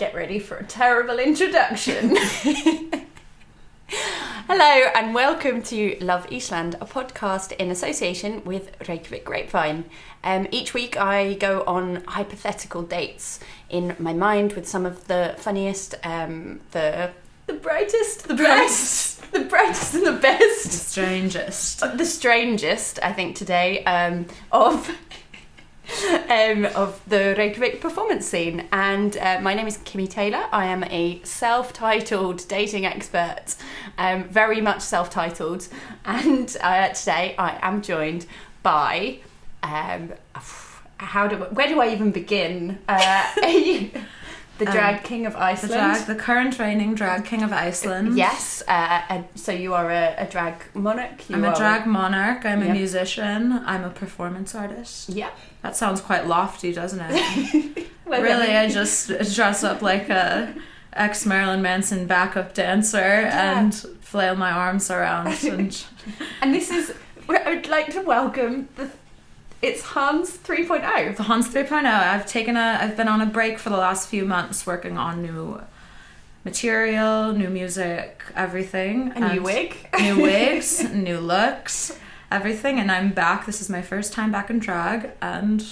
Get ready for a terrible introduction. Hello and welcome to Love Ísland, a podcast in association with Reykjavik Grapevine. Each week I go on hypothetical dates in my mind with some of the funniest, the brightest, the best, the brightest and the best. The strangest, I think today, of the Reykjavik performance scene. And my name is Kimi Tayler. I am a self-titled dating expert, very much self-titled, and today I am joined by where do I even begin? The drag king of Iceland. The current reigning drag king of Iceland. Yes. And so you are a drag monarch. I'm a drag monarch. I'm a musician. I'm a performance artist. Yeah. That sounds quite lofty, doesn't it? Really, I just dress up like a ex-Marilyn Manson backup dancer and flail my arms around. And this is, I would like to welcome it's HANS 3.0. The HANS 3.0. I've been on a break for the last few months working on new material, new music, everything. A new wig. New wigs, new looks, everything. And I'm back. This is my first time back in drag and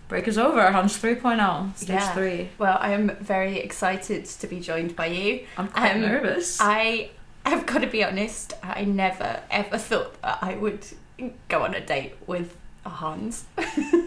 break is over. HANS 3.0, stage 3. Well, I am very excited to be joined by you. I'm quite nervous. I have got to be honest, I never ever thought that I would go on a date with a HANS.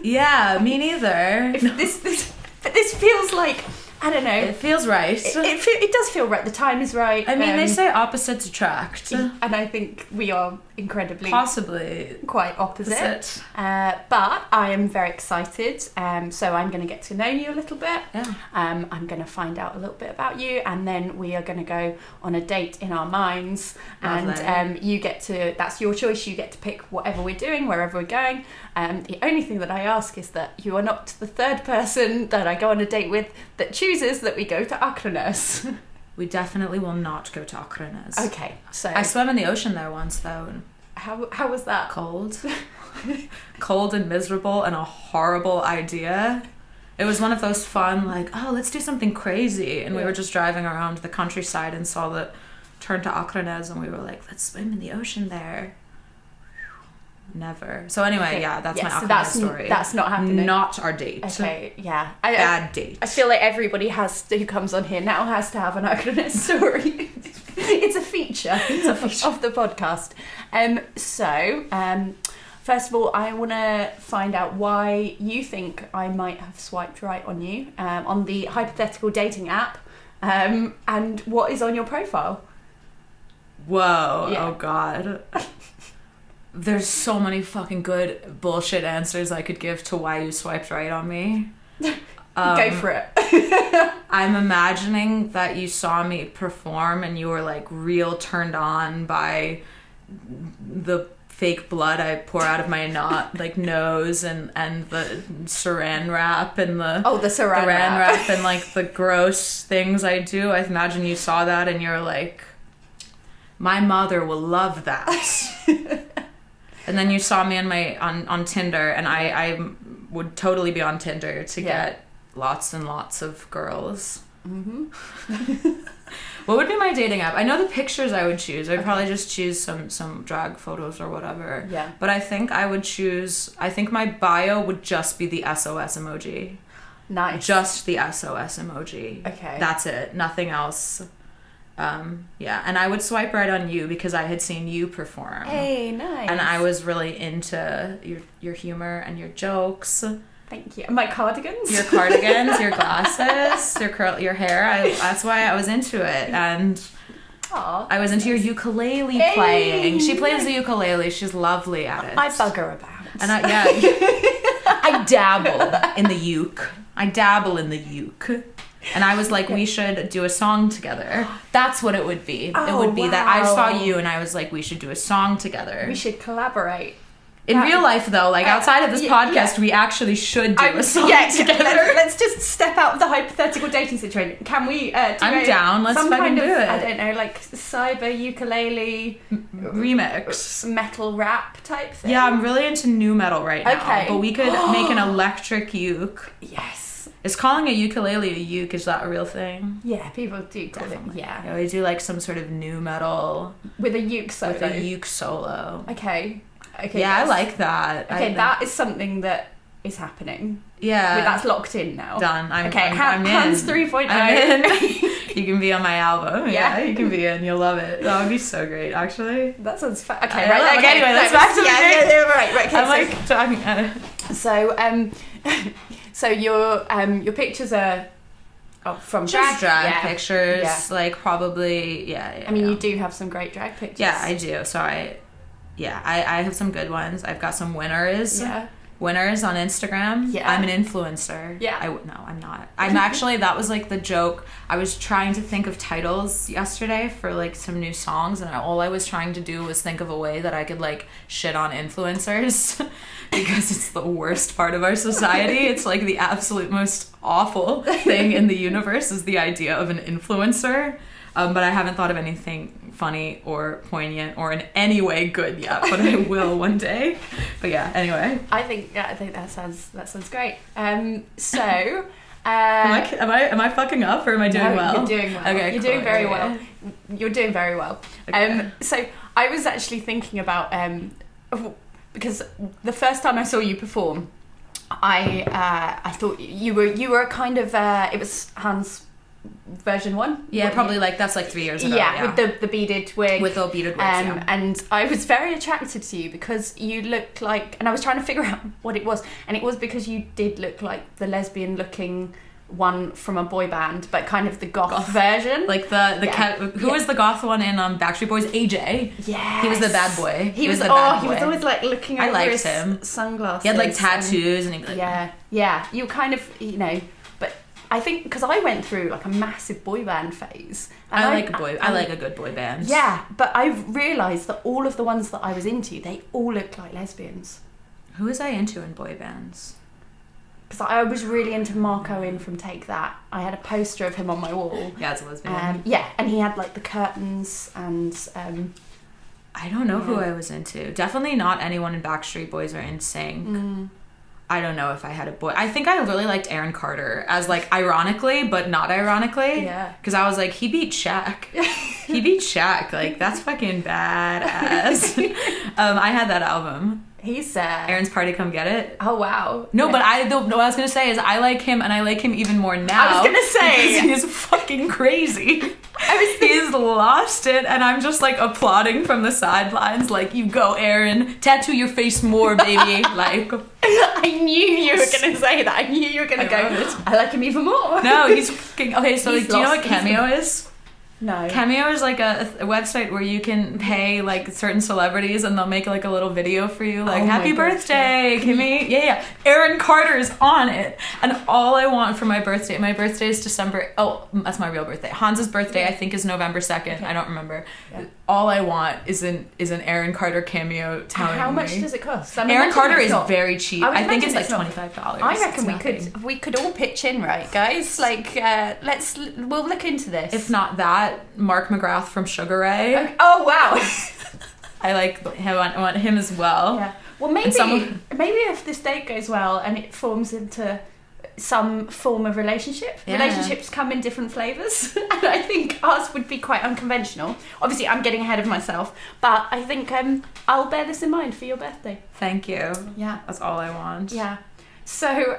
Yeah, me neither. But this feels like, I don't know. It feels right. It does feel right. The time is right. I mean, they say opposites attract. And I think we are incredibly... Possibly. Quite opposite. But I am very excited. So I'm going to get to know you a little bit. Yeah. I'm going to find out a little bit about you. And then we are going to go on a date in our minds. Lovely. And you get to... That's your choice. You get to pick whatever we're doing, wherever we're going. The only thing that I ask is that you are not the third person that I go on a date with that chooses that we go to Akranes. We definitely will not go to Akranes. Okay, so... I swam in the ocean there once, though. How was that? Cold. Cold and miserable and a horrible idea. It was one of those fun, like, oh, let's do something crazy. And we were just driving around the countryside and saw the turn to Akranes, and we were like, let's swim in the ocean there. Never. So anyway, that's my Akranes story. That's not happening. Not our date. Okay, yeah. Bad date. I feel like everybody who comes on here now has to have an Akranes story. It's a feature of the podcast. So, first of all, I want to find out why you think I might have swiped right on you on the hypothetical dating app, and what is on your profile. Whoa. Yeah. Oh, God. There's so many fucking good bullshit answers I could give to why you swiped right on me. Go for it. I'm imagining that you saw me perform and you were like real turned on by the fake blood I pour out of my nose and the saran wrap and the saran wrap and like the gross things I do. I imagine you saw that and you're like, my mother will love that. And then you saw me on Tinder, and I would totally be on Tinder to get lots and lots of girls. Mm-hmm. What would be my dating app? I know the pictures I would choose. I'd probably just choose some drag photos or whatever. Yeah. But I think I think my bio would just be the SOS emoji. Nice. Just the SOS emoji. Okay. That's it. Nothing else. And I would swipe right on you because I had seen you perform. Hey, nice. And I was really into your humor and your jokes. Thank you. My cardigans? Your cardigans, your glasses, your hair. That's why I was into it. And I was into your ukulele playing. She plays the ukulele. She's lovely at it. I bug her about. And I dabble in the uke. And I was like, we should do a song together. That's what it would be. It would be that I saw you and I was like, we should do a song together. We should collaborate. In real life, though, like outside of this podcast, we actually should do a song together. Let's just step out of the hypothetical dating situation. Can we I'm down. Let's fucking do it. I don't know, like cyber ukulele remix, metal rap type thing. Yeah, I'm really into new metal right now. Okay, but we could make an electric uke. Yes. Is calling a ukulele a uke, is that a real thing? Yeah, people do call Definitely. it. Yeah. Yeah, we do like some sort of new metal With a uke solo. with a uke solo. Okay. Yeah, I like that. Okay, that is something that is happening. Yeah. That's locked in now. Done. I'm in. HANS 3.0. I'm in. You can be on my album. Yeah. Yeah, you can be in. You'll love it. That would be so great, actually. That sounds fun. I Okay, love right. it. Okay, Anyway, let's no, back to the yeah, right. Okay, I'm like talking. so your pictures are from Just drag yeah. pictures, Yeah. like probably, yeah. I mean, you do have some great drag pictures. Yeah, I do. So I have some good ones. I've got some winners. Yeah. Winners on Instagram. Yeah. I'm an influencer. Yeah. No, I'm not. I'm actually, that was like the joke. I was trying to think of titles yesterday for like some new songs, and all I was trying to do was think of a way that I could like shit on influencers because it's the worst part of our society. It's like the absolute most awful thing in the universe is the idea of an influencer. But I haven't thought of anything funny or poignant or in any way good yet, but I will one day. But yeah, anyway. I think that sounds great. So Am I fucking up or am I doing well? You're doing well. Okay, you're cool. doing very well. You're doing very well. Okay. So I was actually thinking about because the first time I saw you perform, I thought you were a kind of it was HANS version 1. Yeah, probably like that's like 3 years ago. Yeah, with the beaded wig. With the beaded wigs, yeah. And I was very attracted to you because you looked like, and I was trying to figure out what it was, and it was because you did look like the lesbian looking one from a boy band, but kind of the goth version. Like who was the goth one in Backstreet Boys? AJ. Yeah, he was the bad boy. He was always like looking over his sunglasses. He had like tattoos and he'd be like, yeah. You kind of, but I think because I went through like a massive boy band phase. And I like a good boy band. Yeah, but I realised that all of the ones that I was into, they all looked like lesbians. Who was I into in boy bands? Because I was really into Mark Owen from Take That. I had a poster of him on my wall. Yeah, it's a lesbian. Yeah, and he had like the curtains and... I don't know who I was into. Definitely not anyone in Backstreet Boys or NSYNC. I don't know if I had a boy. I think I really liked Aaron Carter as like ironically, but not ironically. Yeah. Because I was like, he beat Shaq. He beat Shaq. Like that's fucking badass. I had that album. He's Aaron's Party, Come Get It. Oh wow. No, but what I was gonna say is I like him, and I like him even more now. I was gonna say he's fucking crazy. He's lost it, and I'm just like applauding from the sidelines, like you go, Aaron, tattoo your face more, baby. Like I knew you were gonna say that. I knew you were gonna go. I like him even more. No, he's fucking okay. So like, do you know what Cameo is? No. Cameo is like a website where you can pay like certain celebrities and they'll make like a little video for you, like happy birthday, Kimi. Yeah. Aaron Carter is on it. And all I want for my birthday is December. Oh, that's my real birthday. Hans's birthday I think is November 2nd. I don't remember. Yeah. All I want is an Aaron Carter cameo telling me. How much does it cost? I mean, Aaron Carter is very cheap. I think it's like $25. I reckon we could all pitch in, right, guys? Like we'll look into this. If not that, Mark McGrath from Sugar Ray. Okay. Oh wow. I like him. I want him as well. Yeah. Well, maybe if this date goes well and it forms into some form of relationship. Yeah. Relationships come in different flavors, and I think ours would be quite unconventional. Obviously, I'm getting ahead of myself, but I think I'll bear this in mind for your birthday. Thank you. Yeah, that's all I want. Yeah. So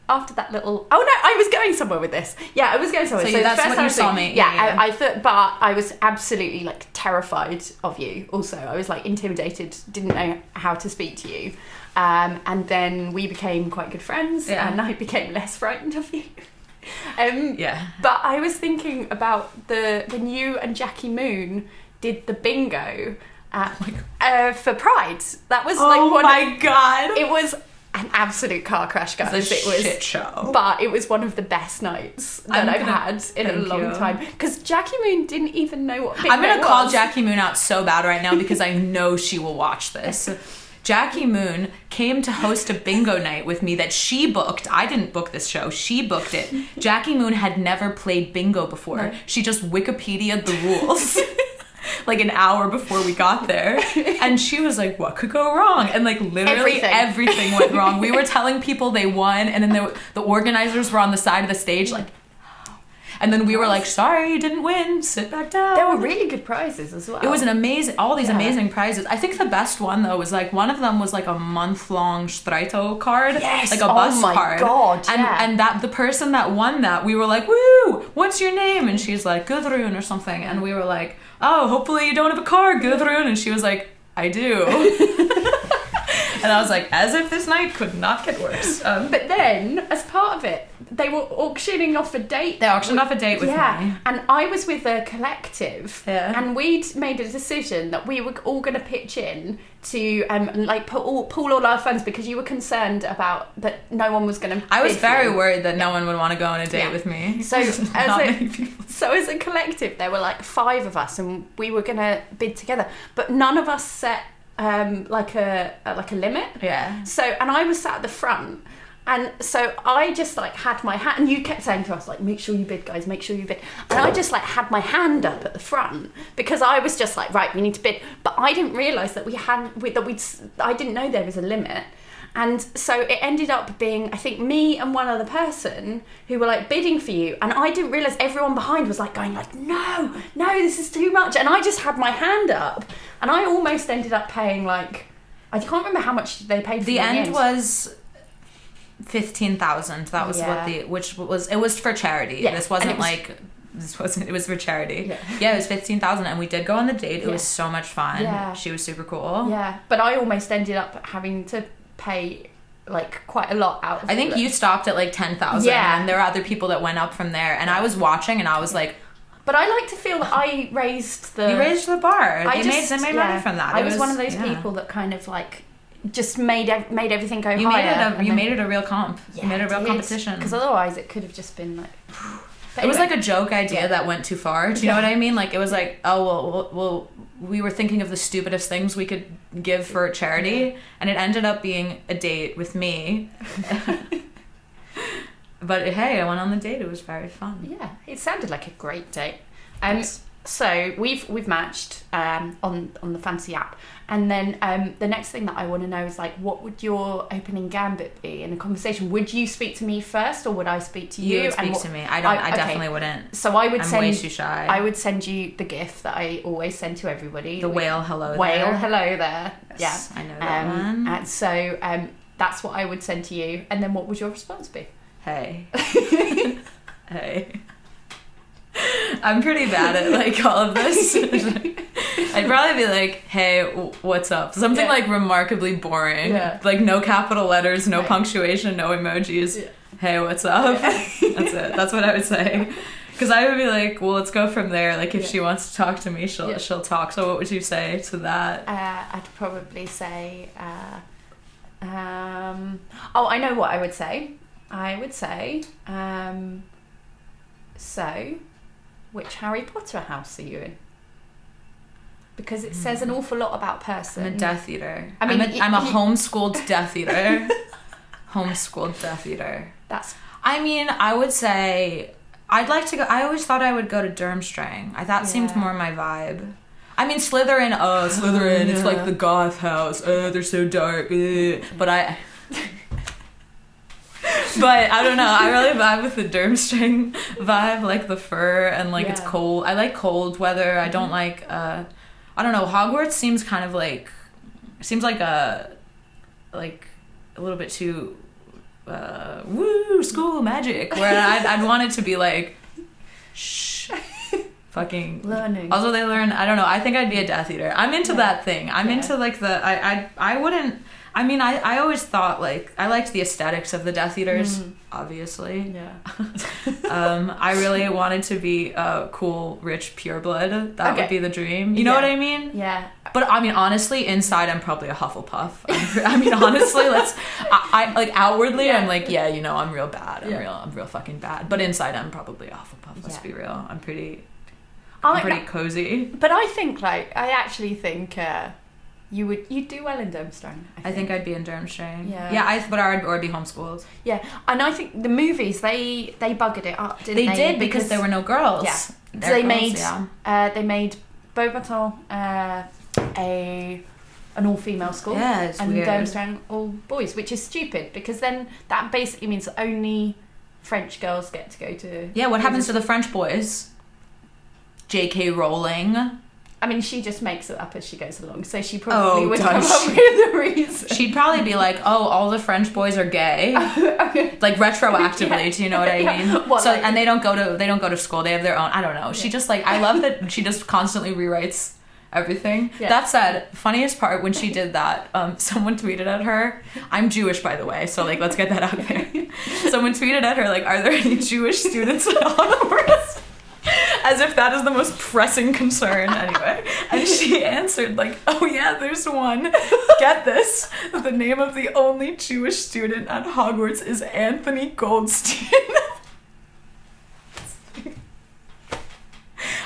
after that little... Oh, no, I was going somewhere with this. Yeah, I was going somewhere. So that's when you saw me. Yeah. I thought... But I was absolutely, like, terrified of you also. I was, like, intimidated, didn't know how to speak to you. And then we became quite good friends, and I became less frightened of you. But I was thinking about when you and Jackie Moon did the bingo for Pride. That was, God. It was... an absolute car crash, guys. It was a shit show. But it was one of the best nights that I've had in a long time. Because Jackie Moon didn't even know what bingo was. I'm going to call Jackie Moon out so bad right now because I know she will watch this. Jackie Moon came to host a bingo night with me that she booked. I didn't book this show. She booked it. Jackie Moon had never played bingo before. No. She just Wikipedia'd the rules. like an hour before we got there. And she was like, what could go wrong? And like literally everything went wrong. We were telling people they won, and then the organizers were on the side of the stage like, and then we were like, sorry, you didn't win. Sit back down. There were really good prizes as well. It was all these amazing prizes. I think the best one, though, was like, one of them was like a month-long Streito card. Yes. Like a bus card. Oh my God, And that the person that won that, we were like, woo, what's your name? And she's like, Gudrun or something. And we were like, oh, hopefully you don't have a card, Gudrun. And she was like, I do. And I was like, as if this night could not get worse. But then, as part of it, they were auctioning off a date. They auctioned off a date with me. And I was with a collective. Yeah. And we'd made a decision that we were all going to pitch in to like pool all our funds, because you were concerned about that no one was going to. I was very worried that no one would want to go on a date with me. So as a collective, there were like 5 of us, and we were going to bid together, but none of us set like a limit. Yeah. So, and I was sat at the front, and so I just like had my hand, and you kept saying to us like, make sure you bid, guys, make sure you bid. And I just like had my hand up at the front, because I was just like, right, we need to bid. But I didn't realise that I didn't know there was a limit. And so it ended up being, I think, me and one other person who were like bidding for you, and I didn't realise everyone behind was like going like, no, this is too much. And I just had my hand up, and I almost ended up paying like, I can't remember how much they paid for the end was 15,000. That was it was for charity. Yeah. It was for charity. Yeah, it was 15,000, and we did go on the date. It was so much fun. Yeah. She was super cool. Yeah, but I almost ended up having to pay like quite a lot out of I think you stopped at like 10,000, and there were other people that went up from there, and I was watching, and I was like, but I like to feel that I raised the... You raised the bar. They made money from that. I was one of those people that kind of like just made everything go higher. You made it a real comp. Yeah, you made it a real competition. Because otherwise it could have just been like... It was like a joke idea that went too far. Do you know what I mean? Like, it was like, oh, well, we were thinking of the stupidest things we could give for charity, and it ended up being a date with me. But hey, I went on the date. It was very fun. Yeah, it sounded like a great date. So we've matched on the fancy app, and then the next thing that I want to know is like, what would your opening gambit be in a conversation? Would you speak to me first, or would I speak to you? You would speak to me. I definitely wouldn't. So I'm way too shy. I would send you the GIF that I always send to everybody. The whale hello there. Yes, yeah, I know that one. And so that's what I would send to you, and then what would your response be? Hey. Hey. I'm pretty bad at like all of this. I'd probably be like, hey, what's up? Something like remarkably boring. Yeah. Like no capital letters, no punctuation, no emojis. Yeah. Hey, what's up? That's it. That's what I would say. Because I would be like, well, let's go from there. Like if she wants to talk to me, she'll talk. So what would you say to that? I'd probably say, I know what I would say. I would say, so, which Harry Potter house are you in? Because it says an awful lot about person. I'm a Death Eater. I'm a homeschooled Death Eater. Homeschooled Death Eater. I mean, I would say I'd like to go. I always thought I would go to Durmstrang. That seemed more my vibe. I mean, Slytherin. Oh, Slytherin. It's like the goth house. Oh, they're so dark. But I don't know. I really vibe with the Durmstrang vibe, like the fur and like it's cold. I like cold weather. I don't like. I don't know. Hogwarts seems kind of like a little bit too woo school magic. Where I'd want it to be like shh. Fucking learning. Also, they learn. I don't know. I think I'd be a Death Eater. I'm into that thing. I'm into like the. I wouldn't. I mean, I always thought like I liked the aesthetics of the Death Eaters. Obviously. Yeah. I really wanted to be a cool, rich pureblood. That would be the dream. You know what I mean? Yeah. But I mean, honestly, inside I'm probably a Hufflepuff. I mean, honestly, I like outwardly I'm like, I'm real bad. I'm real fucking bad. But inside I'm probably a Hufflepuff. Let's be real. I'm pretty cozy. But I think I actually think you'd do well in Durmstrang. I think I'd be in Durmstrang. Yeah. I'd be homeschooled. Yeah, and I think the movies they buggered it up, didn't they? They did because there were no girls. Yeah, they made Beauxbatons, an all-female school, it's and weird. Durmstrang all boys, which is stupid because then that basically means that only French girls get to go to. Yeah, what happens to the French boys? J.K. Rowling. I mean, she just makes it up as she goes along, so she probably would come does up she? with the reason. She'd probably be like, "Oh, all the French boys are gay," like retroactively. Do you know what I mean? What, so, like- and they don't go to school. They have their own. I don't know. She just like, I love that she just constantly rewrites everything. Yeah. That said, funniest part when she did that, someone tweeted at her. I'm Jewish, by the way, so like, let's get that out there. Someone tweeted at her like, "Are there any Jewish students at Hogwarts?" As if that is the most pressing concern, anyway. And she answered like, "Oh yeah, there's one. Get this. The name of the only Jewish student at Hogwarts is Anthony Goldstein."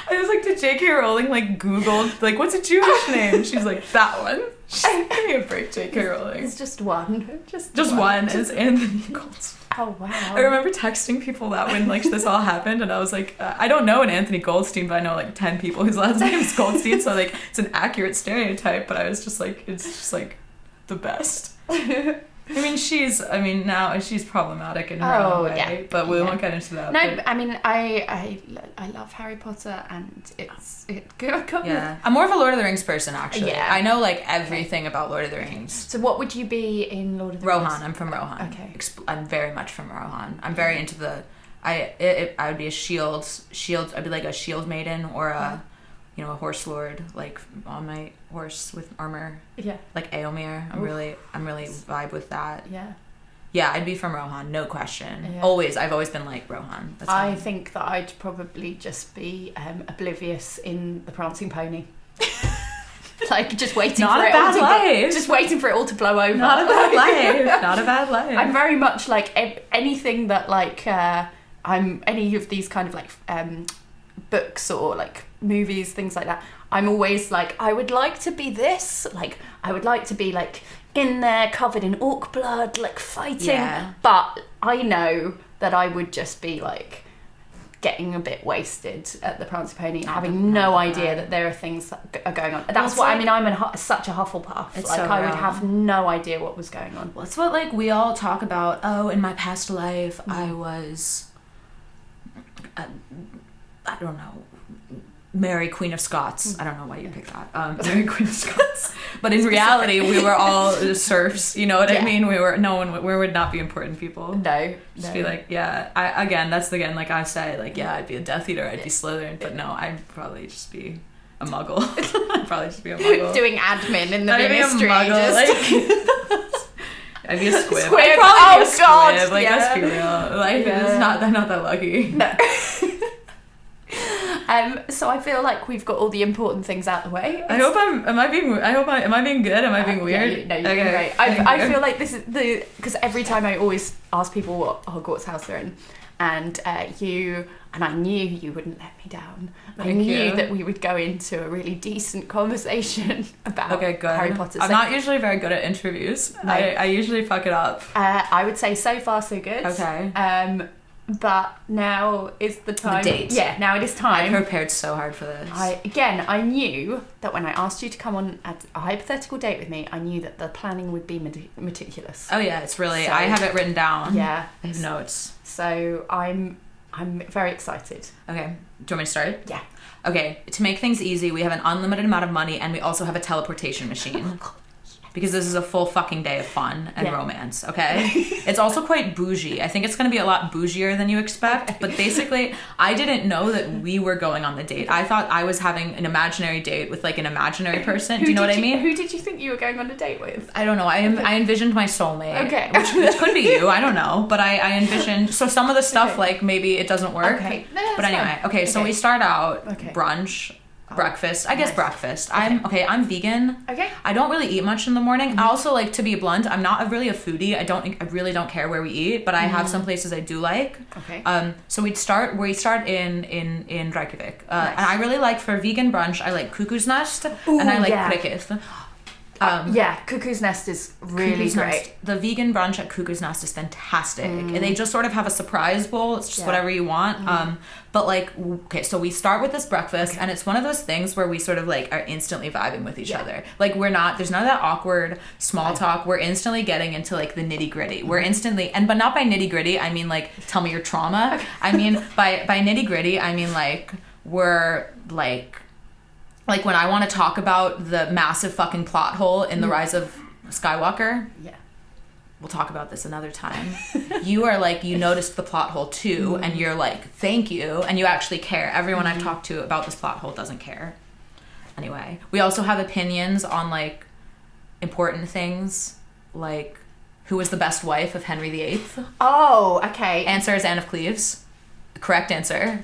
I was like, did J.K. Rowling like Googled like, what's a Jewish name? She's like, that one. Give me a break, J.K. Rowling. It's just one. Just one. It's Anthony Goldstein. Oh wow. I remember texting people that when like this all happened, and I was like, I don't know an Anthony Goldstein, but I know like 10 people whose last name is Goldstein, so like it's an accurate stereotype. But I was just like, it's just like the best. I mean, now she's problematic in her own way, yeah. but we won't get into that. No, but, I mean, I love Harry Potter, and it got yeah, I'm more of a Lord of the Rings person, actually. Yeah. I know like everything about Lord of the Rings. So what would you be in Lord of the Rings? Rohan. I'm from Rohan. Okay. I'm very much from Rohan. I'm very into the. I would be a shield. I'd be like a shield maiden or a horse lord, like on my horse with armor. Yeah. Like Eomer. I'm really vibe with that. Yeah. Yeah, I'd be from Rohan, no question. Yeah. I've always been like Rohan. That's I fine. think that I'd probably just be oblivious in the Prancing Pony. Like just waiting Not for a it bad all life. just waiting for it all to blow over. Not a bad life. Not a bad life. I'm very much like anything that like I'm any of these kind of like books or like movies, things like that. I'm always like, I would like to be this. Like I would like to be like in there covered in orc blood, like fighting. Yeah. But I know that I would just be like getting a bit wasted at the Prancing Pony and having no idea that there are things that are going on. That's what I mean. I'm such a Hufflepuff. It's Like so I would real. have no idea what was going on. Well, it's what like we all talk about. Oh, in my past life, I was, I don't know, Mary Queen of Scots. I don't know why you picked that. Mary Queen of Scots. But in reality, we were all serfs. You know what I mean? We would not be important people. No. Just be like, yeah. Like I say, like, yeah, I'd be a Death Eater. I'd be Slytherin. But no, I'd probably just be a Muggle. I'd probably just be a Muggle. Doing admin in the I'd be a ministry. Muggle, Just... I'd be a squib. Squib. I'd probably be a God, squib. Like, yeah. let's be real. Life is not that lucky. No. So I feel like we've got all the important things out the way. Am I being good? Am I being weird? Yeah, no, you're doing great. I feel like this is because every time I always ask people what Hogwarts house they're in, and I knew you wouldn't let me down. I knew that we would go into a really decent conversation about Harry Potter. I'm not usually very good at interviews. No. I usually fuck it up. I would say so far so good. Okay. But now is the time. The date. Yeah, now it is time. I prepared so hard for this. I knew that when I asked you to come on a hypothetical date with me, I knew that the planning would be meticulous. Oh yeah, it's really. I have it written down. Yeah, I have notes. So I'm very excited. Okay, do you want me to start? Yeah. Okay, to make things easy, we have an unlimited amount of money, and we also have a teleportation machine. Because this is a full fucking day of fun and romance, okay? It's also quite bougie. I think it's going to be a lot bougier than you expect. But basically, I didn't know that we were going on the date. I thought I was having an imaginary date with like an imaginary person. Do you know what I mean? Who did you think you were going on a date with? I don't know. I envisioned my soulmate. Okay. Which could be you. I don't know. But I envisioned... So some of the stuff, like, maybe it doesn't work. Okay. No, but anyway. Okay, so we start out brunch... breakfast. I guess nice. Breakfast. I'm vegan. Okay. I don't really eat much in the morning. I also, like, to be blunt, I'm not really a foodie. I really don't care where we eat, but I have some places I do like. Okay. So we start in Reykjavik. And I really like, for vegan brunch, I like Kukusnest and I like prikkið. Cuckoo's Nest is really Cuckoo's great. Nest. The vegan brunch at Cuckoo's Nest is fantastic. And they just sort of have a surprise bowl. It's just whatever you want. But like, okay, so we start with this breakfast, and it's one of those things where we sort of like are instantly vibing with each other. Like there's none of that awkward small talk. We're instantly getting into like the nitty gritty. We're instantly, but not by nitty gritty, I mean like, tell me your trauma. I mean, by nitty gritty, I mean like, we're like when I want to talk about the massive fucking plot hole in The Rise of Skywalker. Yeah. We'll talk about this another time. You are like, you noticed the plot hole too, and you're like, thank you, and you actually care. Everyone I've talked to about this plot hole doesn't care. Anyway, we also have opinions on like important things, like who was the best wife of Henry VIII? Oh, okay. Answer is Anne of Cleves. Correct answer.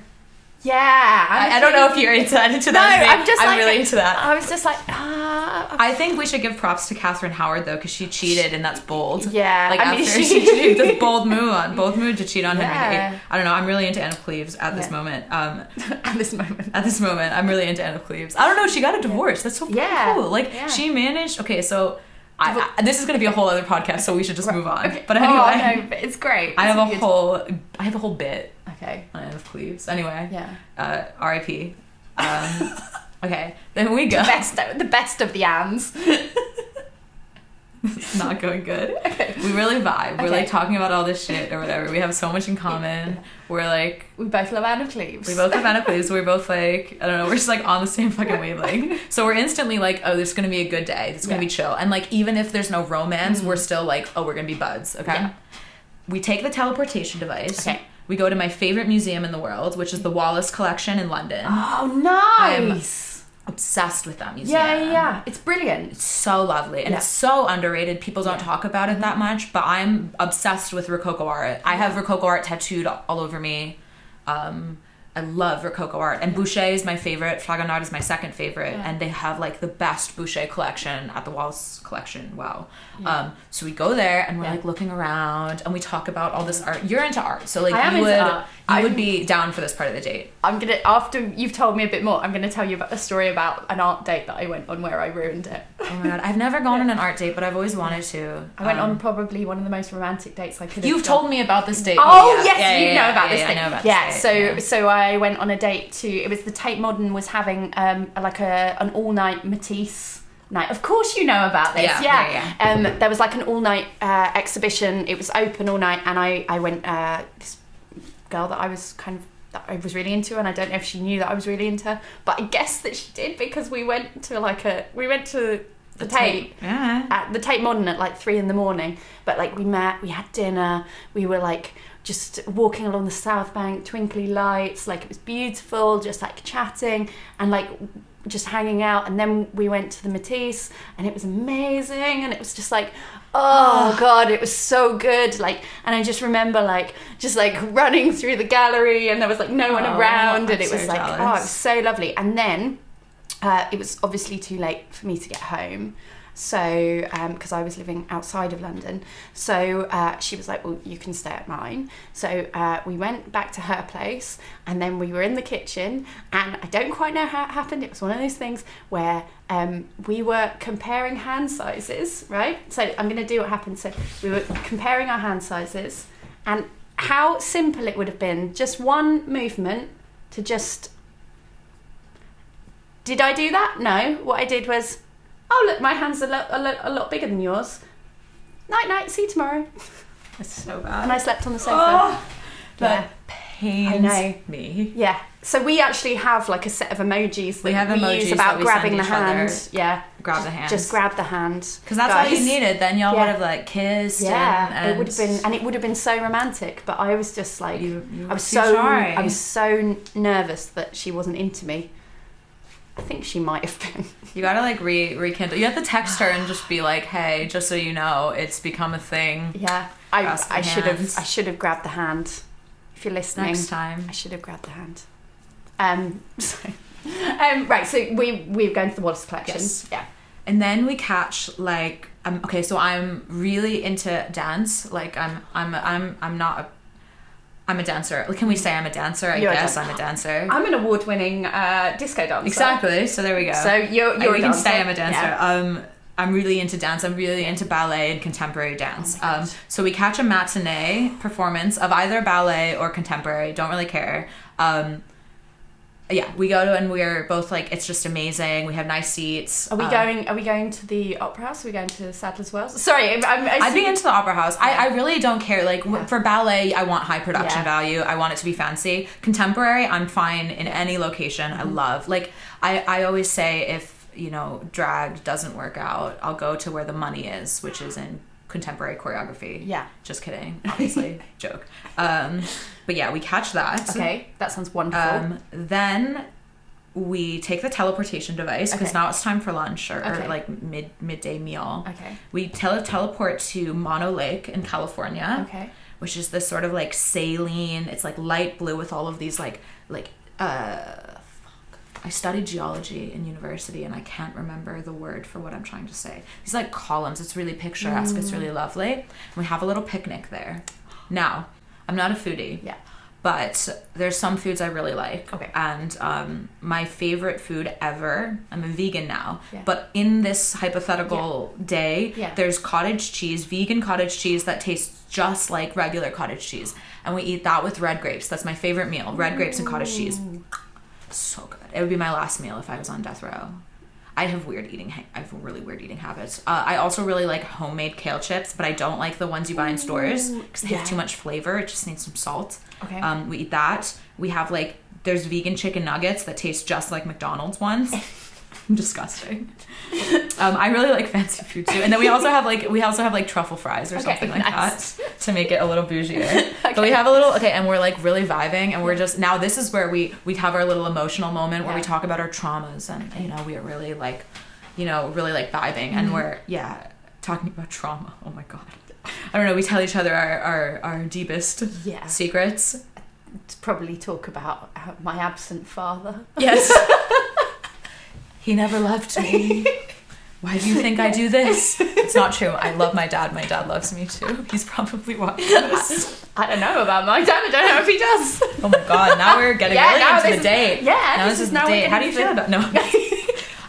Yeah. I don't know if you're into that. No, I'm really into that. I was just like, I think we should give props to Catherine Howard though, because she cheated, and that's bold. Yeah. Like, after she cheated, this bold move to cheat on Henry VIII. I don't know. I'm really into Anne of Cleves at this moment. At this moment, I'm really into Anne of Cleves. I don't know. She got a divorce. That's so cool. Like, she managed. Okay, so. This is going to be a whole other podcast, so we should just move on. Okay. But anyway, no, it's great. I have a whole bit. Okay. On Anne of Cleves. Anyway. Yeah. R.I.P. Okay. Then we go. The best of the Anns. It's not going good. Okay. We really vibe. We're like talking about all this shit or whatever. We have so much in common. We're like, we both love Anne of Cleves. We both love Anne of Cleves. We're both like, I don't know, we're just like on the same fucking wavelength. So we're instantly like, oh, this is gonna be a good day. This is gonna be chill. And like, even if there's no romance, we're still like, oh, we're gonna be buds. Okay. Yeah. We take the teleportation device. Okay. We go to my favorite museum in the world, which is the Wallace Collection in London. Oh, nice. I'm obsessed with that museum. Yeah. It's brilliant. It's so lovely. And it's so underrated. People don't talk about it that much, but I'm obsessed with Rococo art. I have Rococo art tattooed all over me. I love Rococo art. And Boucher is my favorite. Fragonard is my second favorite. Yeah. And they have like the best Boucher collection at the Wallace Collection. Wow. Yeah. So we go there and we're like looking around and we talk about all this art. You're into art. So like you would be down for this part of the date. After you've told me a bit more, I'm going to tell you about a story about an art date that I went on where I ruined it. Oh my God. I've never gone on an art date, but I've always wanted to. I went on probably one of the most romantic dates I could have You've told me about this date. Oh, yes, you know about this date. I know about this date. So I went on a date to, it was the Tate Modern was having an all-night Matisse night. Of course you know about this. Yeah. There was like an all-night exhibition. It was open all night, and I went, this girl that I was really into, and I don't know if she knew that I was really into her, but I guess that she did, because we went to the Tate at the Tate Modern at like 3 a.m. But like we met, we had dinner, we were like just walking along the South Bank, twinkly lights, like it was beautiful, just like chatting and like just hanging out. And then we went to the Matisse, and it was amazing, and it was just like, oh God, it was so good. Like, and I just remember just running through the gallery, and there was like no one around, and it was like, it was so lovely. And then it was obviously too late for me to get home, so because I was living outside of London, so she was like, well, you can stay at mine. So we went back to her place, and then we were in the kitchen, and I don't quite know how it happened. It was one of those things where we were comparing hand sizes, right? So I'm going to do what happened. So we were comparing our hand sizes, and how simple it would have been, just one movement to just... Did I do that? No. What I did was, oh look, my hand's a lot bigger than yours. Night, see you tomorrow. It's so bad. And I slept on the sofa. That pains me. Yeah. So we actually have like a set of emojis that we use about that grabbing the hand. Yeah. Grab the hand. Just grab the hand. Because that's all you needed. Then y'all would have like kissed. Yeah. And it would have been so romantic. But I was just like, I was so nervous that she wasn't into me. I think she might have been. You gotta like rekindle. You have to text her and just be like, "Hey, just so you know, it's become a thing." Yeah, I should have grabbed the hand. If you're listening, next time I should have grabbed the hand. Right. So we're going to the Wallace Collection. Yes. Yeah. And then we catch like okay. So I'm really into dance. Like I'm a dancer. Can we say I'm a dancer? I guess I'm a dancer. I'm an award-winning disco dancer. Exactly. So there we go. So you're we can say I'm a dancer. Yeah. I'm really into dance. I'm really into ballet and contemporary dance. So we catch a matinee performance of either ballet or contemporary. Don't really care. Yeah, we go to, and we're both like, it's just amazing. We have nice seats. Are we going to the Opera House? Are we going to Sadler's Wells? Sorry, I'd be into the Opera House. I really don't care. Like for ballet, I want high production value. I want it to be fancy. Contemporary, I'm fine in any location. I love. Like I always say, if drag doesn't work out, I'll go to where the money is, which is in contemporary choreography. Yeah. Just kidding. Obviously. Joke. But yeah, we catch that. Okay. That sounds wonderful. Then we take the teleportation device, because now it's time for lunch or like midday meal. Okay. We teleport to Mono Lake in California. Okay. Which is this sort of like saline, it's like light blue with all of these I studied geology in university and I can't remember the word for what I'm trying to say. These like columns, it's really picturesque, it's really lovely. And we have a little picnic there. Now, I'm not a foodie. Yeah. But there's some foods I really like. Okay. And my favorite food ever, I'm a vegan now, yeah. but in this hypothetical day, there's cottage cheese, vegan cottage cheese that tastes just like regular cottage cheese. And we eat that with red grapes. That's my favorite meal, red grapes and cottage cheese. So good. It would be my last meal if I was on death row. I have really weird eating habits. I also really like homemade kale chips, but I don't like the ones you buy in stores because they have too much flavor. It just needs some salt. Okay. We eat that. We have there's vegan chicken nuggets that taste just like McDonald's ones. Disgusting. I really like fancy food too, and then we also have truffle fries or something like that to make it a little bougier. Okay. But we have a little and we're like really vibing, and we're just now this is where we have our little emotional moment where we talk about our traumas, and we are really like vibing, and we're talking about trauma. Oh my god, I don't know. We tell each other our deepest secrets. Probably talk about my absent father. Yes. He never loved me. Why do you think I do this? It's not true. I love my dad. My dad loves me too. He's probably watching this. I don't know about my dad. I don't know if he does. Oh my god, now we're getting really into the date. Yeah, now this is the date. How do you feel about no?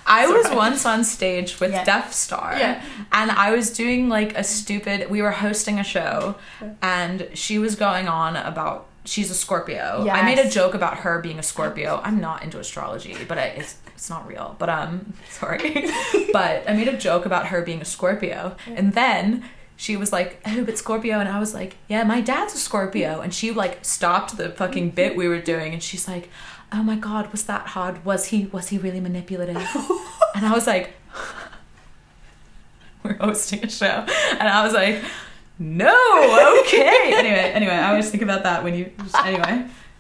I was once on stage with Deaf Star, and I was doing we were hosting a show, and she was going on about she's a Scorpio. Yes. I made a joke about her being a Scorpio. I'm not into astrology, but it's not real. But sorry. But I made a joke about her being a Scorpio. And then she was like, "Oh, but Scorpio." And I was like, "Yeah, my dad's a Scorpio." And she stopped the fucking bit we were doing, and she's like, "Oh my god, was that hard? Was he really manipulative?" And I was like, we're hosting a show. And I was like, no, okay. Anyway, I always think about that when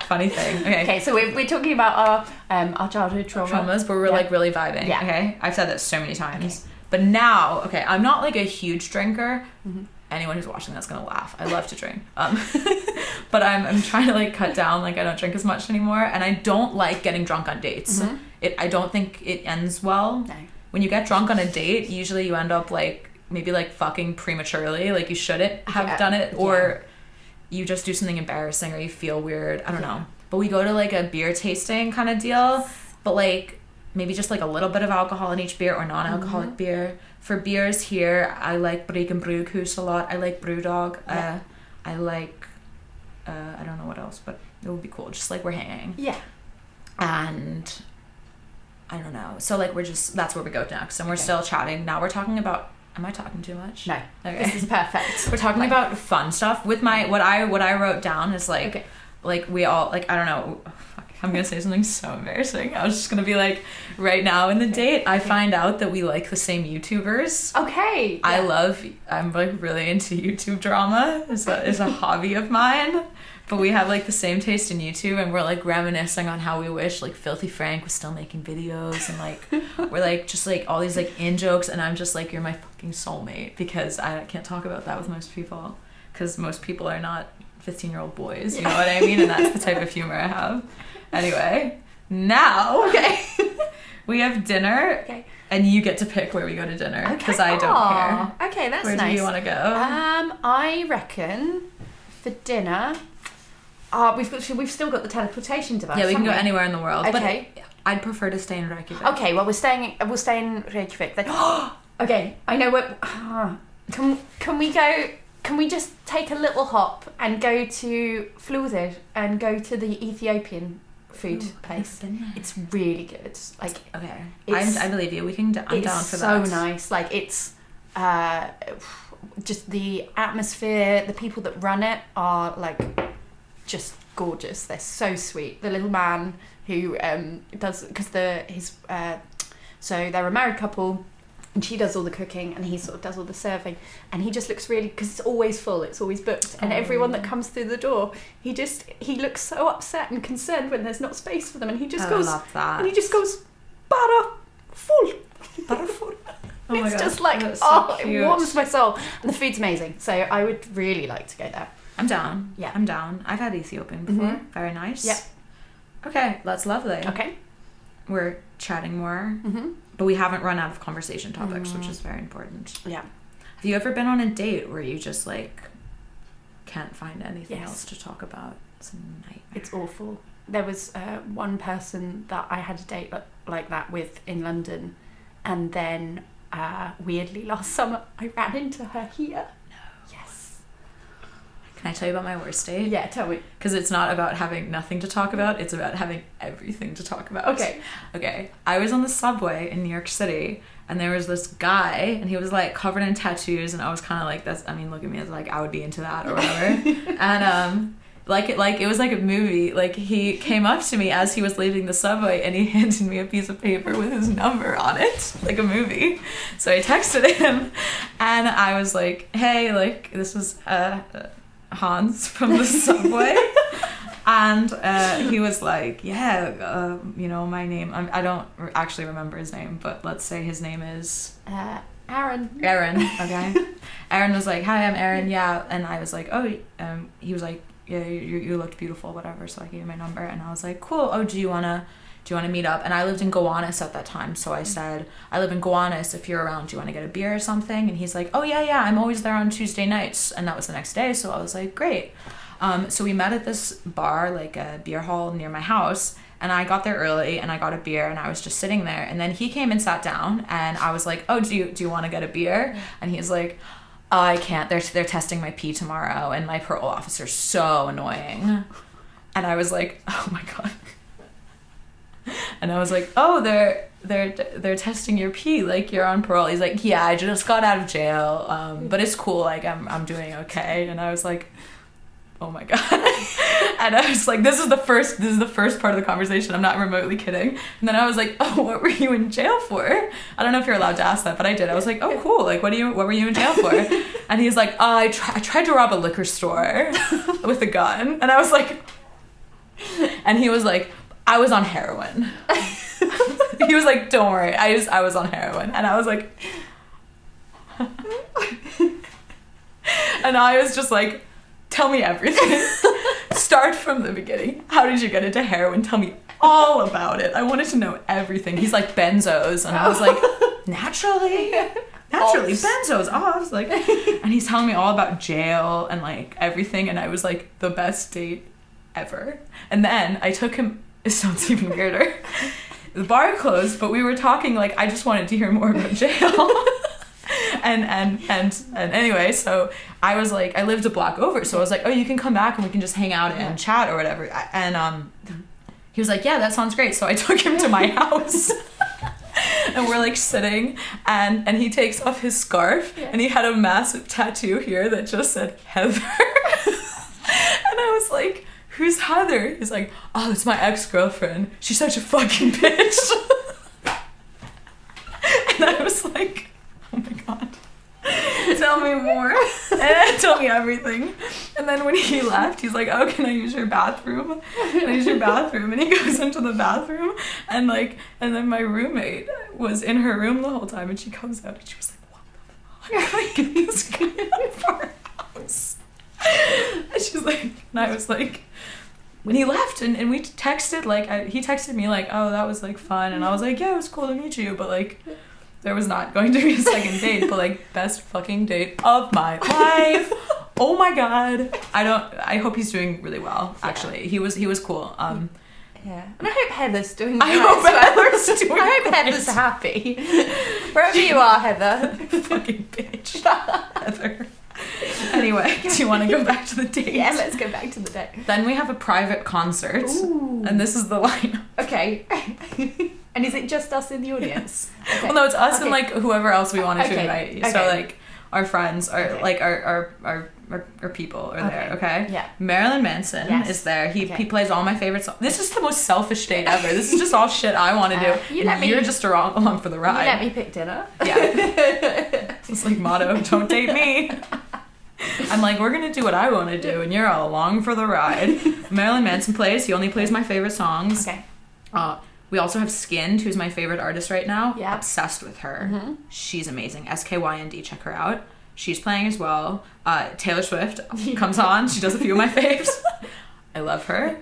funny thing. Okay, so we're talking about our childhood traumas, but we're really vibing. Yeah. Okay, I've said that so many times. Okay. But now, I'm not a huge drinker. Mm-hmm. Anyone who's watching that's gonna laugh. I love to drink. But I'm trying to cut down. I don't drink as much anymore, and I don't like getting drunk on dates. Mm-hmm. I don't think it ends well. No. When you get drunk on a date, usually you end up maybe fucking prematurely, you shouldn't have done it, or you just do something embarrassing, or you feel weird. I don't know. But we go to a beer tasting kind of deal, but maybe just a little bit of alcohol in each beer, or non-alcoholic beer. For beers here, I like Bryggen Bryghus a lot. I like Brewdog. I like I don't know what else, but it would be cool. Just we're hanging. Yeah. And I don't know. So we're just, that's where we go next, and we're still chatting. Now we're talking about. Am I talking too much? No. Okay. This is perfect. We're talking about fun stuff. With my what I wrote down is we all I don't know. I'm gonna say something so embarrassing. I was just gonna be right now in the date, I find out that we like the same YouTubers. Okay. Yeah. I'm really into YouTube drama. It's a hobby of mine. But we have the same taste in YouTube, and we're reminiscing on how we wish Filthy Frank was still making videos, and we're just all these in jokes, and I'm just you're my fucking soulmate, because I can't talk about that with most people, because most people are not 15-year-old boys, you know what I mean? And that's the type of humor I have. Anyway, now we have dinner, and you get to pick where we go to dinner, because I don't care. Okay, that's nice. Where do you want to go? I reckon for dinner. We've still got the teleportation device. Yeah, we can go anywhere in the world. Okay. But I'd prefer to stay in Reykjavik. Okay, well we're staying in Reykjavik then. Okay, I know what. Can we just take a little hop and go to Flúðir and go to the Ethiopian food place? It's really good. Like, okay, I believe you. I'm down for that. It's so nice. Like, it's just the atmosphere. The people that run it are like just gorgeous. They're so sweet. The little man who does, because so they're a married couple. And she does all the cooking and he sort of does all the serving, and he just looks really, because it's always full, it's always booked, and everyone that comes through the door, he looks so upset and concerned when there's not space for them, and he just goes, love that. And he just goes, bara full. Oh my It's God. just like, That's so it cute. warms my soul, and the food's amazing, so I would really like to go there. I'm down. Yeah. I'm down. I've had Ethiopian before. Very nice. Yeah. Okay, that's lovely. Okay. We're chatting more, but we haven't run out of conversation topics, which is very important. Yeah. Have you ever been on a date where you just like can't find anything Yes. else to talk about? It's a nightmare. It's awful. There was one person that I had a date like that with in London, and then weirdly last summer I ran into her here. No. Yes. Can I tell you about my worst date? Yeah, tell me. Because it's not about having nothing to talk about, it's about having everything to talk about. Okay. I was on the subway in New York City, and there was this guy, and he was like covered in tattoos, and I was kind of like, look at me, as like I would be into that or whatever. And it was like a movie. Like, he came up to me as he was leaving the subway, and he handed me a piece of paper with his number on it, like a movie. So I texted him, and I was like, hey, like, this is Hans from the subway. And he was like, yeah, my name, I don't actually remember his name, but let's say his name is Aaron. Okay. Aaron was like, hi, I'm Aaron. Yeah. And I was like, oh, he was like, yeah, you looked beautiful, whatever. So I gave him my number, and I was like, cool. Oh, do you want to meet up? And I lived in Gowanus at that time. So I said, I live in Gowanus. If you're around, do you want to get a beer or something? And he's like, oh yeah, I'm always there on Tuesday nights. And that was the next day. So I was like, great. So we met at this bar, like a beer hall near my house, and I got there early, and I got a beer, and I was just sitting there, and then he came and sat down, and I was like, oh, do you want to get a beer? And he's like, oh, I can't, they're testing my pee tomorrow, and my parole officer's so annoying. And I was like, oh my God. And I was like, oh, they're testing your pee, like you're on parole. He's like, yeah, I just got out of jail, but it's cool, like I'm doing okay. And I was like, oh my God. And I was like, this is the first part of the conversation, I'm not remotely kidding. And then I was like, oh, what were you in jail for? I don't know if you're allowed to ask that, but I did. I was like, oh, cool, like what were you in jail for? And he's like, oh, I tried to rob a liquor store with a gun. And I was like, and he was like, I was on heroin. He was like, don't worry, I was on heroin. And I was like, and I was just like, tell me everything. Start from the beginning. How did you get into heroin? Tell me all about it. I wanted to know everything. He's like, benzos. And I was like, naturally, benzos. Oh, I was like, and he's telling me all about jail and like everything. And I was like, the best date ever. And then I took him, it sounds even weirder. The bar closed, but we were talking like, I just wanted to hear more about jail. And anyway, so I was like, I lived a block over, so I was like, oh, you can come back and we can just hang out and chat or whatever. And he was like, yeah, that sounds great. So I took him to my house. And we're like sitting, and he takes off his scarf, and he had a massive tattoo here that just said Heather. And I was like, who's Heather? He's like, oh, it's my ex-girlfriend. She's such a fucking bitch. And I was like, oh my God. Tell me more. And tell me everything. And then when he left, he's like, oh, can I use your bathroom? Can I use your bathroom? And he goes into the bathroom, and then my roommate was in her room the whole time, and she comes out and she was like, what the fuck? Like, get this guy out of our house. And she's like, and I was like, when he left, and we texted, like, he texted me like, oh, that was like fun. And I was like, yeah, it was cool to meet you, but like, there was not going to be a second date, but like, best fucking date of my life. Oh my God. I hope he's doing really well, actually. He was cool. Yeah, and I hope Heather's doing I well. hope Heather's doing I hope great. Heather's happy. Wherever you are, Heather. Fucking bitch. Heather. Anyway, do you want to go back to the date? Yeah, let's go back to the date. Then we have a private concert. Ooh. And this is the line. Okay. And is it just us in the audience? Okay. Well, no, it's us Okay. and like whoever else we wanted to invite. Okay. So like our friends, like our people are there. Okay. Yeah. Marilyn Manson is there. He plays all my favorite songs. This is the most selfish date ever. This is just all shit I want to do. You're just along for the ride. You let me pick dinner. Yeah. It's like motto, don't date me. I'm like, we're gonna do what I want to do, and you're all along for the ride. Marilyn Manson plays. He only plays my favorite songs. Okay. We also have Skinned, who's my favorite artist right now. Yeah. Obsessed with her. Mm-hmm. She's amazing. SKYND, check her out. She's playing as well. Taylor Swift comes on. She does a few of my faves. I love her.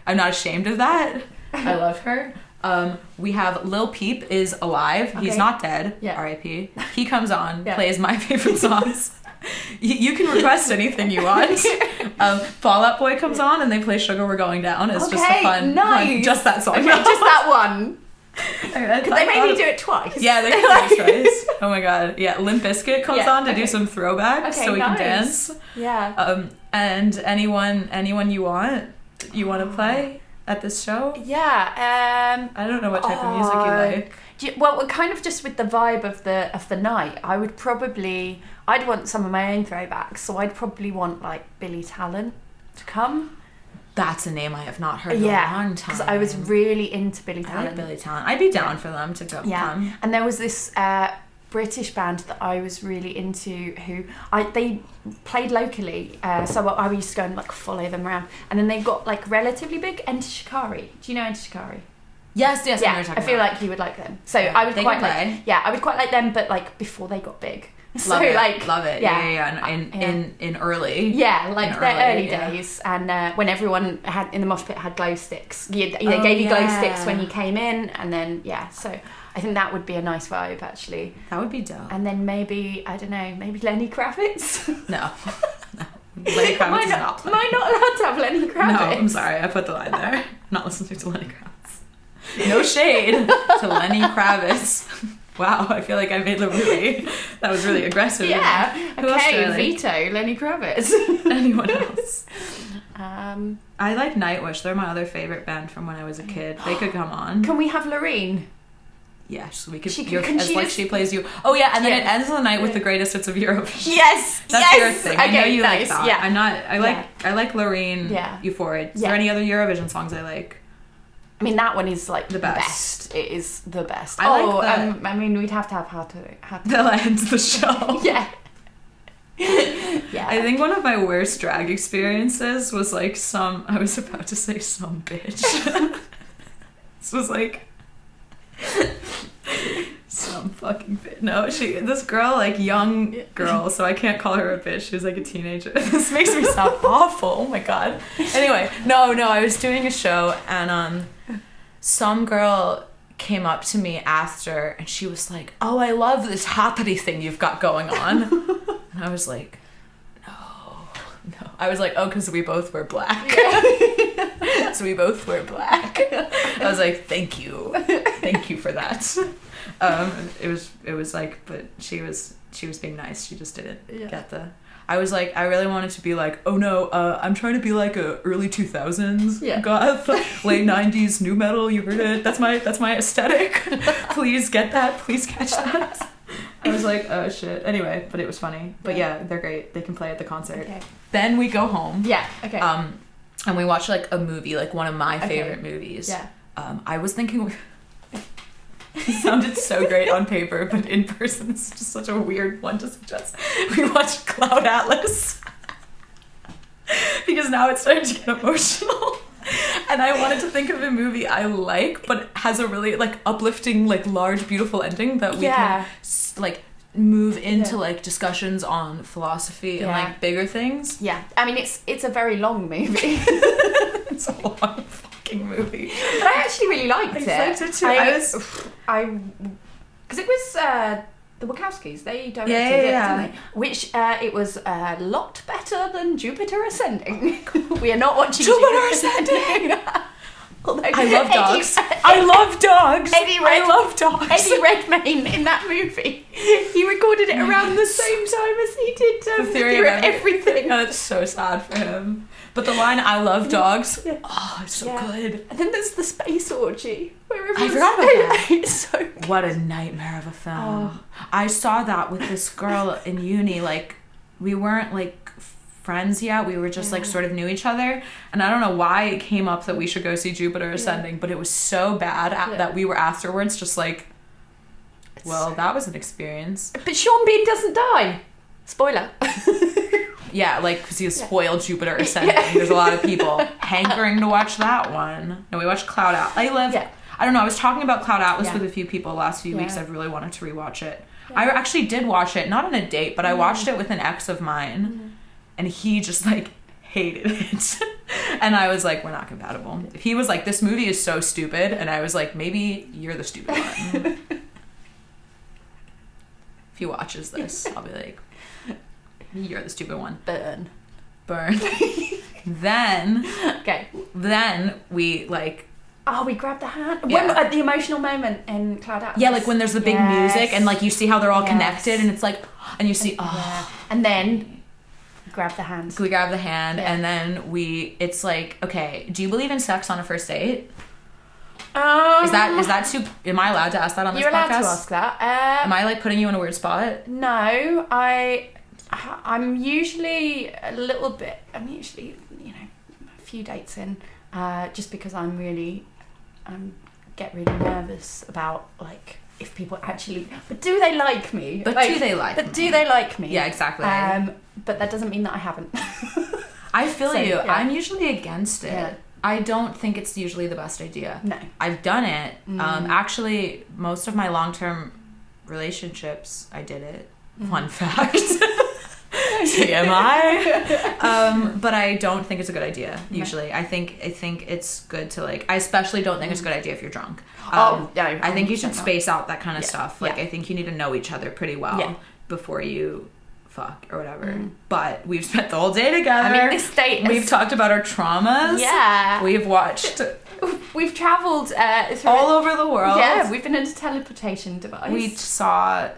I'm not ashamed of that. I love her. We have Lil Peep is alive. Okay. He's not dead. Yeah. R.I.P. He comes on, Yeah. plays my favorite songs. You can request anything you want. Fall Out Boy comes on and they play Sugar We're Going Down. It's just a fun, just that song. Okay, just that one. Because They made me do it twice. Yeah, they can do it twice. Oh my god. Yeah, Limp Bizkit comes on to do some throwbacks so we can dance. Yeah. And anyone you want to play at this show? Yeah. I don't know what type of music you like. Well, kind of just with the vibe of the night, I'd want some of my own throwbacks, so I'd probably want like Billy Talent to come. That's a name I have not heard in a long time. Because I was really into Billy Talent. I like Billy Talent. I'd be down for them to go come. And there was this British band that I was really into who they played locally, so I used to go and like follow them around, and then they got like relatively big. Enter Shikari. Do you know Enter Shikari? Yes, Yeah, I feel like you would like them. So I would quite like. Yeah, I would quite like them, but like before they got big. Love it. Like, love it. Yeah. In early. Yeah, like their early days, and when everyone had in the mosh pit had glow sticks. They gave you glow sticks when you came in, and then so I think that would be a nice vibe actually. That would be dope. And then maybe I don't know, maybe Lenny Kravitz. No. Lenny Kravitz is not playing. Am I not allowed to have Lenny Kravitz? No, I'm sorry. I put the line there. I'm not listening to Lenny Kravitz. No shade to Lenny Kravitz. Wow, I feel like I made that was really aggressive. Yeah. Who else do I like? Veto Lenny Kravitz. Anyone else? I like Nightwish. They're my other favorite band from when I was a kid. They could come on. Can we have Loreen? Yes, we could. She plays you. Oh yeah, and then it ends the night with the greatest hits of Eurovision. Yes, that's your thing. I know you nice. like that. Yeah. I'm not. I like Loreen. Yeah. Euphoria. Is there any other Eurovision songs I like? I mean, that one is like the best. It is the best. I like that. I mean, we'd have to have how to. That ends the show. Yeah. Yeah. I think one of my worst drag experiences was like I was about to say some bitch. This was like some fucking bitch. No, this girl, like young girl, so I can't call her a bitch. She was like a teenager. This makes me sound awful. Oh my god. Anyway, no, I was doing a show and some girl came up to me after and she was like, "Oh, I love this hoppity thing you've got going on." And I was like, no. I was like, oh, because we both wear black. Yeah. So we both wear black. I was like, thank you for that. It was like, but she was being nice. She just didn't get the. I was like, I really wanted to be like, oh no, I'm trying to be like a early 2000s goth, late 90s new metal. You heard it. That's my aesthetic. Please get that. Please catch that. I was like, oh shit. Anyway, but it was funny. But yeah, they're great. They can play at the concert. Okay. Then we go home. Yeah. Okay. And we watch like a movie, like one of my favorite movies. Yeah. I was thinking. It sounded so great on paper, but in person it's just such a weird one to suggest. We watched Cloud Atlas. Because now it's starting to get emotional. And I wanted to think of a movie I like, but has a really like uplifting, like large, beautiful ending that we can like move into like discussions on philosophy and like bigger things. Yeah, I mean it's a very long movie. It's a long fucking movie, but I actually really liked it. I liked it too. Because it was the Wachowskis. They directed it, didn't they? Which it was a lot better than Jupiter Ascending. We are not watching Jupiter Ascending. Although I love dogs. I love dogs. I love dogs. Eddie Redmayne in that movie, he recorded it around the same time as he did The Theory of Everything. Oh, that's so sad for him. But the line, I love dogs, oh, it's so good. And then there's the space orgy. I forgot about that. It's so good. What a nightmare of a film. I saw that with this girl in uni. Like, we weren't, like, friends yet. We were just, like, sort of knew each other. And I don't know why it came up that we should go see Jupiter Ascending, but it was so bad that we were afterwards just like, well, that was an experience. But Sean Bean doesn't die. Spoiler. Yeah, like, because he spoiled Jupiter Ascending. There's a lot of people hankering to watch that one. No, we watched Cloud Atlas. I don't know, I was talking about Cloud Atlas with a few people the last few weeks. I've really wanted to rewatch it. I actually did watch it, not on a date, but I watched it with an ex of mine, and he just, like, hated it. And I was like, we're not compatible. He was like, this movie is so stupid, and I was like, maybe you're the stupid one. If he watches this, I'll be like, you're the stupid one. Burn. Then we, like... Oh, we grabbed the hand. When, at the emotional moment in Cloud Atlas. Yeah, like when there's the big music and, like, you see how they're all connected, and it's like... And you see... And then... Grab the hand. We grab the hand, and then it's like, okay, do you believe in sex on a first date? Is that too... Am I allowed to ask that on this podcast? You're allowed to ask that. Am I, like, putting you in a weird spot? No, I'm usually a little bit... I'm usually, a few dates in, just because get really nervous about, like, if people actually... But do they like me? Do they like me? Yeah, exactly. But that doesn't mean that I haven't. I feel you. Yeah. I'm usually against it. Yeah. I don't think it's usually the best idea. No. I've done it. Actually, most of my long-term relationships, I did it. Fun fact. TMI. But I don't think it's a good idea, usually. No. I think it's good to, like... I especially don't think it's a good idea if you're drunk. I think you should space out that kind of stuff. Like, I think you need to know each other pretty well before you... fuck or whatever. But we've spent the whole day together. I mean, this date we've talked about our traumas. Yeah. We've traveled all over the world. Yeah, we've been in a teleportation device. We saw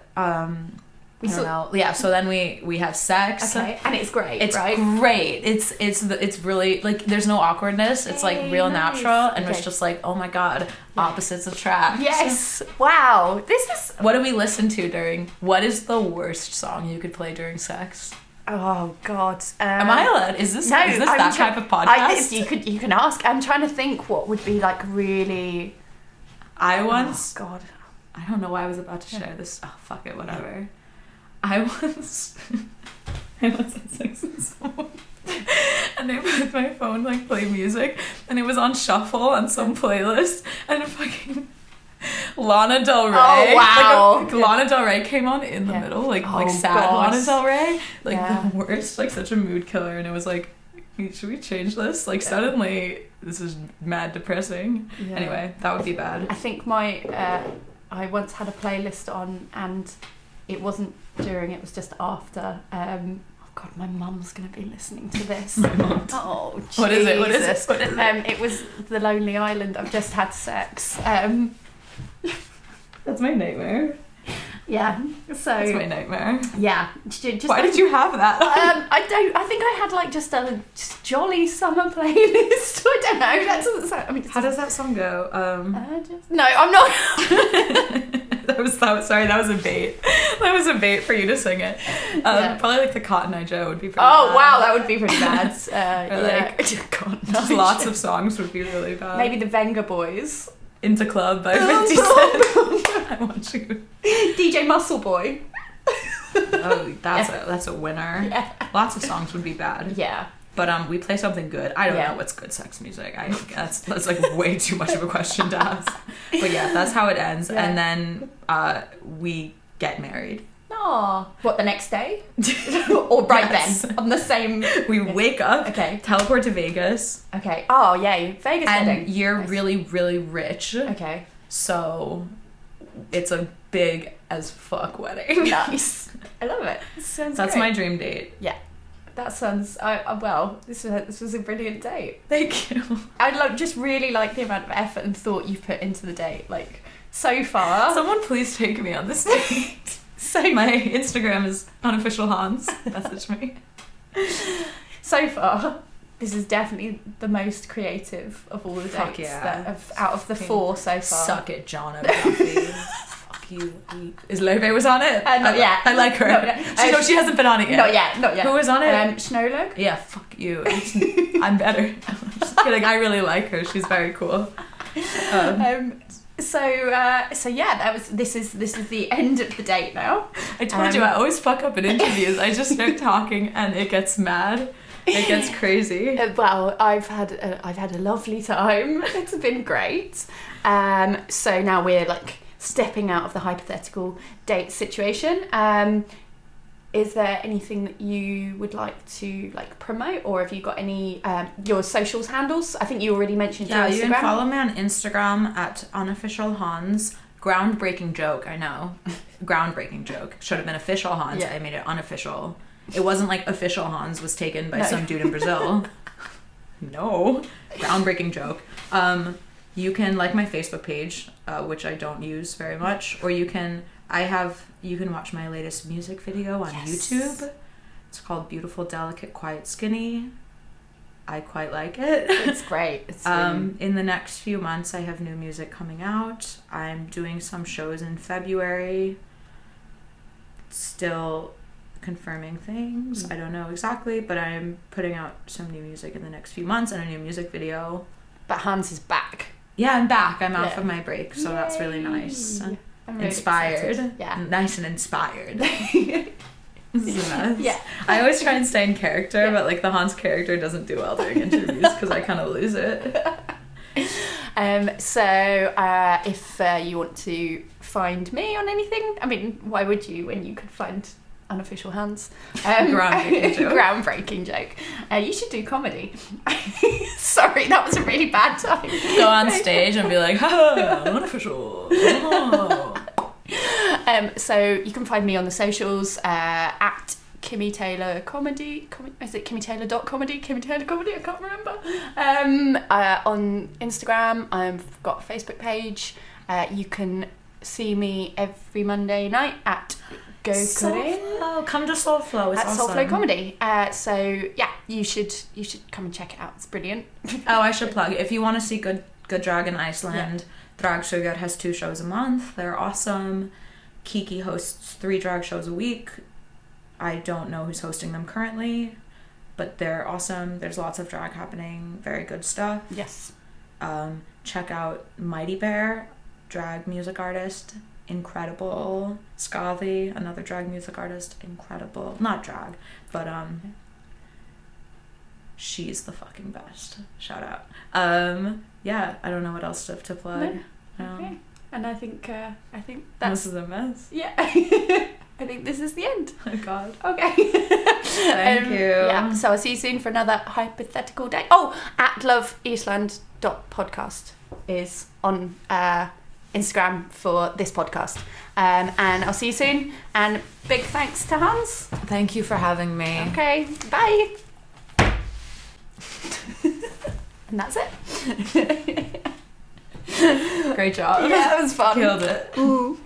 so then we have sex. Okay. And it's great. It's great. It's really, like, there's no awkwardness. It's like real natural, and it's just like, oh my god, opposites attract. Yes. Wow. This is... What do we listen to during... What is the worst song you could play during sex? Oh god. Am I allowed? Is this that type of podcast? You can ask. I'm trying to think what would be, like, really... I once... Oh god. I don't know why I was about to share this. Oh, fuck it, whatever. I once had sex with someone, and they put my phone, like, play music, and it was on shuffle on some playlist, and fucking Lana Del Rey. Oh wow! Like Lana Del Rey came on in the middle, like sad Lana Del Rey, like the worst, like such a mood killer, and it was like, should we change this? Like suddenly, this is mad depressing. Yeah. Anyway, that would be bad. I think I once had a playlist on, and it wasn't during, it was just after. Oh god, my mum's going to be listening to this. My mum. Oh, Jesus. What is it? It was The Lonely Island, I've Just Had Sex. That's my nightmare. Yeah, so... That's my nightmare. Yeah. Why did you have that? I think I had, like, just a jolly summer playlist. I don't know, that doesn't sound... I mean, how does that song go? No, I'm not... Sorry, that was a bait. That was a bait for you to sing it. Probably, like, the Cotton Eye Joe would be pretty bad. Wow, that would be pretty bad. Lots of songs would be really bad. Maybe the Venga Boys. Into Club by 50 Cent. I want you. DJ Muscle Boy. Oh, that's a winner. Yeah. Lots of songs would be bad. Yeah. But we play something good. I don't know what's good sex music. That's like way too much of a question to ask. But yeah, that's how it ends. Yeah. And then we get married. Oh, what, the next day? Or then? On the same... We wake up, teleport to Vegas. Okay. Oh, yay. Vegas wedding. And you're really, really rich. Okay. So it's a big as fuck wedding. Nice. I love it. That's great. My dream date. Yeah. That sounds. This was a brilliant date. Thank you. I just really like the amount of effort and thought you've put into the date. Like so far. Someone please take me on this date. My Instagram is unofficial Hans. Message me. So far, this is definitely the most creative of all the dates that have, out of the 4 so far. Suck it, John O'Duffy. Fuck you. Is Love was on it? Not yet. I like her. She hasn't been on it yet. Not yet. Who was on it? Schnolog. Yeah, fuck you. I'm better. I'm just kidding. I really like her. She's very cool. So yeah, this is the end of the date now. I told you I always fuck up in interviews. I just start talking and it gets mad. It gets crazy. Well, I've had a lovely time. It's been great. So now we're like stepping out of the hypothetical date situation. Is there anything that you would like to like promote, or have you got any your socials handles? I think you already mentioned your Instagram. You can follow me on Instagram at unofficial Hans. Groundbreaking joke, I know. Groundbreaking joke. Should have been official Hans. Yeah. I made it unofficial. It wasn't like official Hans was taken by some dude in Brazil. No. Groundbreaking joke. You can like my Facebook page, which I don't use very much, or you can watch my latest music video on YouTube. It's called Beautiful, Delicate, Quiet, Skinny. I quite like it. It's great. In the next few months, I have new music coming out. I'm doing some shows in February. Still confirming things. I don't know exactly, but I'm putting out some new music in the next few months and a new music video. But Hans is back. Yeah, I'm back. I'm off of my break, so that's really nice. I'm really inspired. excited. Yeah. Nice and inspired. This is a mess. Yeah. I always try and stay in character, but like the Hans character doesn't do well during interviews because I kind of lose it. If you want to find me on anything, I mean, why would you when you could find unofficial Hans? Groundbreaking joke. You should do comedy. Sorry, that was a really bad time. Go on stage and be like, ha, unofficial. Oh. So you can find me on the socials at Kimi Tayler Comedy. Is it KimiTayler.comedy? Kimi Tayler Comedy? I can't remember. On Instagram, I've got a Facebook page. You can see me every Monday night at Soulflow. Come to Soulflow. It's awesome. Soulflow Comedy. So yeah, you should come and check it out. It's brilliant. I should plug. If you want to see good drag in Iceland, Drag Sugar has 2 shows a month. They're awesome. Kiki hosts 3 drag shows a week. I don't know who's hosting them currently, but they're awesome. There's lots of drag happening. Very good stuff. Yes. Check out Mighty Bear, drag music artist. Incredible. Scothy, another drag music artist, incredible. Not drag, but she's the fucking best. Shout out. Yeah, I don't know what else to plug. No. Okay. And I think this is a mess. Yeah. I think this is the end. Oh God. Okay. Thank you. Yeah. So I'll see you soon for another hypothetical day. Oh, at loveeastland.podcast is on Instagram for this podcast. And I'll see you soon. And big thanks to Hans. Thank you for having me. Okay, bye. And that's it. Great job. Yeah, it was fun. Killed it. Ooh.